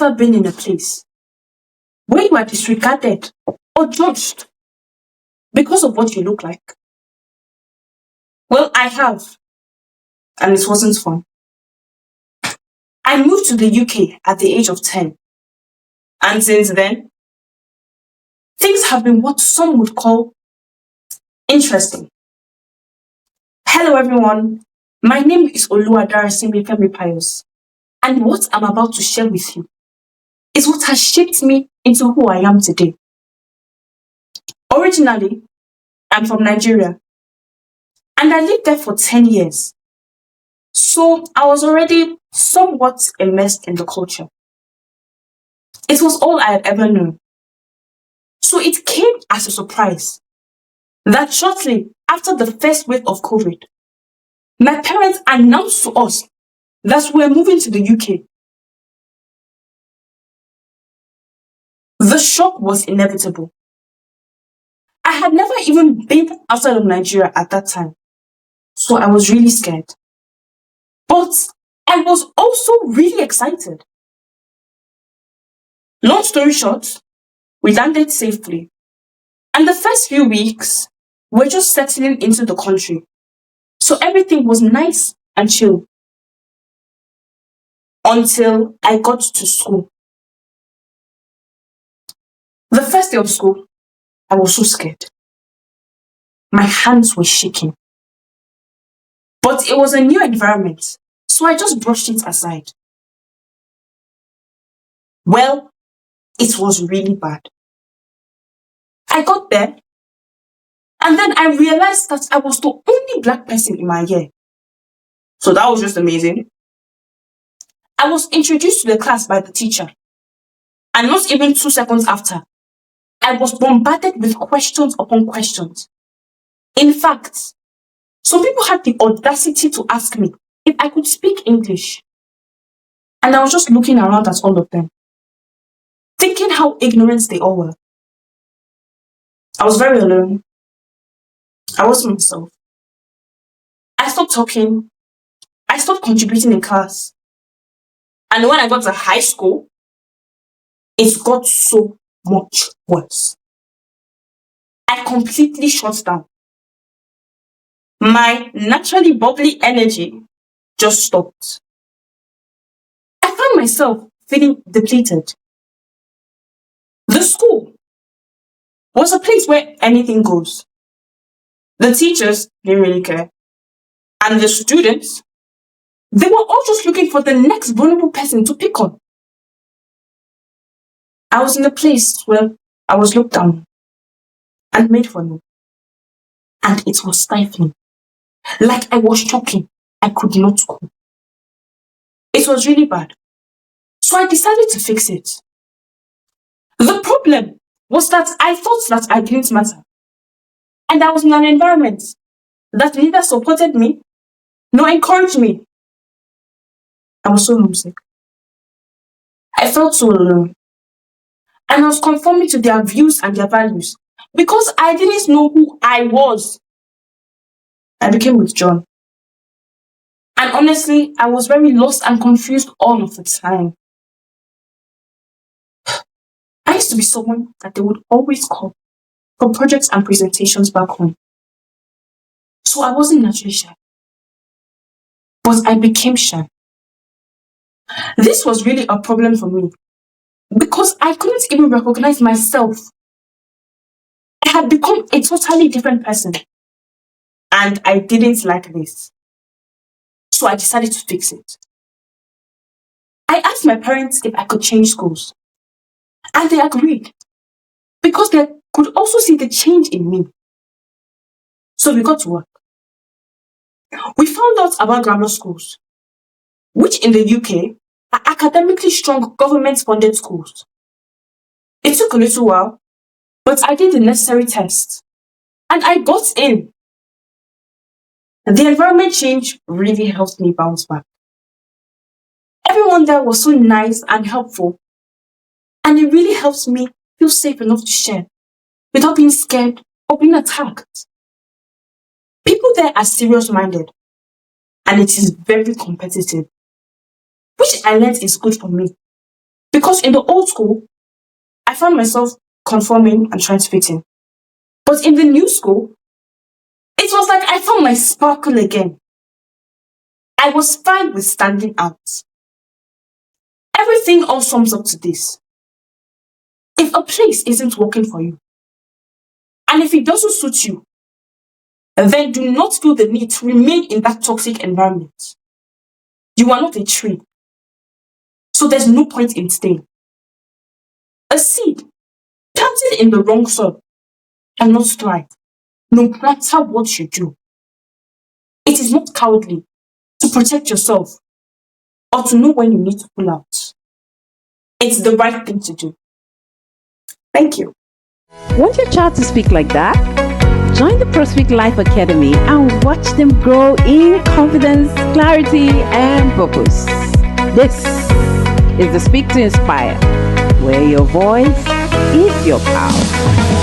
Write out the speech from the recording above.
ever been in a place where you are disregarded or judged because of what you look like? Well, I have, and it wasn't fun. I moved to the UK at the age of 10, and since then, things have been what some would call interesting. Hello, everyone. My name is Oluwadarasimi Femi-Pius, and what I'm about to share with you is what has shaped me into who I am today. Originally, I'm from Nigeria, and I lived there for 10 years. So I was already somewhat immersed in the culture. It was all I had ever known. So it came as a surprise that shortly after the first wave of COVID, my parents announced to us that we were moving to the UK. The shock was inevitable. I had never even been outside of Nigeria at that time, so I was really scared. But I was also really excited. Long story short, we landed safely, and the first few weeks were just settling into the country, so everything was nice and chill until I got to school. The first day of school, I was so scared. My hands were shaking. But it was a new environment, so I just brushed it aside. Well, it was really bad. I got there, and then I realized that I was the only black person in my year. So that was just amazing. I was introduced to the class by the teacher, and not even 2 seconds after, I was bombarded with questions upon questions. In fact, some people had the audacity to ask me if I could speak English. And I was just looking around at all of them, thinking how ignorant they all were. I was very alone. I wasn't myself. I stopped talking. I stopped contributing in class. And when I got to high school, it got so much worse. I completely shut down. My naturally bubbly energy just stopped. I found myself feeling depleted. The school was a place where anything goes. The teachers didn't really care. And the students, they were all just looking for the next vulnerable person to pick on. I was in a place where I was looked down and made fun of. And it was stifling. Like I was choking. I could not go. It was really bad. So I decided to fix it. The problem was that I thought that I didn't matter. And I was in an environment that neither supported me nor encouraged me. I was so homesick. I felt so alone. And I was conforming to their views and their values because I didn't know who I was. I became withdrawn. And honestly, I was very lost and confused all of the time. I used to be someone that they would always call for projects and presentations back home. So I wasn't naturally shy. But I became shy. This was really a problem for me because I couldn't even recognize myself. I had become a totally different person. And I didn't like this. So I decided to fix it. I asked my parents if I could change schools. And they agreed because they could also see the change in me. So we got to work. We found out about grammar schools, which in the UK are academically strong government-funded schools. It took a little while, but I did the necessary tests and I got in. The environment change really helped me bounce back. Everyone there was so nice and helpful, and it really helped me feel safe enough to share without being scared or being attacked. People there are serious-minded, and it is very competitive, which I learned is good for me Because in the old school, I found myself conforming and trying to fit in. But in the new school, it was like I found my sparkle again. I was fine with standing out. Everything all sums up to this. If a place isn't working for you, and if it doesn't suit you, then do not feel the need to remain in that toxic environment. You are not a tree, so there's no point in staying. A seed planted in the wrong soil cannot thrive, no matter what you do. It is not cowardly to protect yourself or to know when you need to pull out. It's the right thing to do. Thank you. Want your child to speak like that? Join the ProSpeak Life Academy and watch them grow in confidence, clarity, and purpose. This is the Speak to Inspire, where your voice is your power.